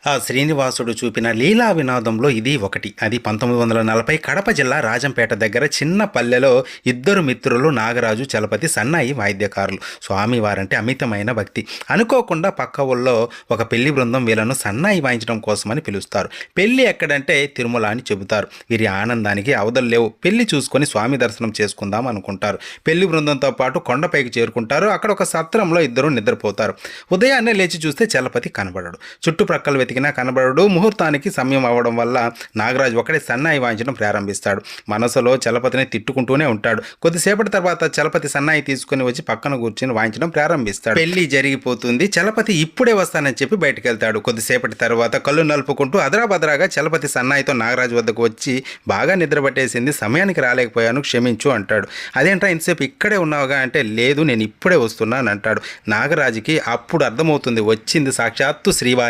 ఆ శ్రీనివాసుడు చూపిన లీలా వినోదంలో ఇది ఒకటి. అది 1940 కడప జిల్లా రాజంపేట దగ్గర చిన్న పల్లెలో ఇద్దరు మిత్రులు నాగరాజు, చలపతి సన్నాయి వాయిద్యకారులు. స్వామివారంటే అమితమైన భక్తి. అనుకోకుండా పక్క ఊళ్ళో ఒక పెళ్లి బృందం వీళ్ళను సన్నాయి వాయించడం కోసమని పిలుస్తారు. పెళ్లి ఎక్కడంటే తిరుమల అని చెబుతారు. వీరి ఆనందానికి అవధులు లేవు. పెళ్లి చూసుకొని స్వామి దర్శనం చేసుకుందాం అనుకుంటారు. పెళ్లి బృందంతో పాటు కొండపైకి చేరుకుంటారు. అక్కడ ఒక సత్రంలో ఇద్దరు నిద్రపోతారు. ఉదయాన్నే లేచి చూస్తే చలపతి కనబడడు. చుట్టుప్రక్కల వెతికినా కనబడడు. ముహూర్తానికి సమయం అవ్వడం వల్ల నాగరాజు ఒకడే సన్నాయి వాయించడం ప్రారంభిస్తాడు. మనసులో చలపతిని తిట్టుకుంటూనే ఉంటాడు. కొద్దిసేపటి తర్వాత చలపతి సన్నాయి తీసుకుని వచ్చి పక్కన కూర్చొని వాయించడం ప్రారంభిస్తాడు. పెళ్లి జరిగిపోతుంది. చలపతి ఇప్పుడే వస్తానని చెప్పి బయటకు వెళ్తాడు. కొద్దిసేపటి తర్వాత కళ్ళు నలుపుకుంటూ అదరాబదరాగా చలపతి సన్నాయితో నాగరాజు వద్దకు వచ్చి, బాగా నిద్ర పట్టేసింది, సమయానికి రాలేకపోయాను, క్షమించు అంటాడు. అదేంట్రా ఇంతసేపు ఇక్కడే ఉన్నావుగా అంటే, లేదు నేను ఇప్పుడే వస్తున్నాను అంటాడు. నాగరాజుకి అప్పుడు అర్థమవుతుంది, వచ్చింది సాక్షాత్తు శ్రీవారి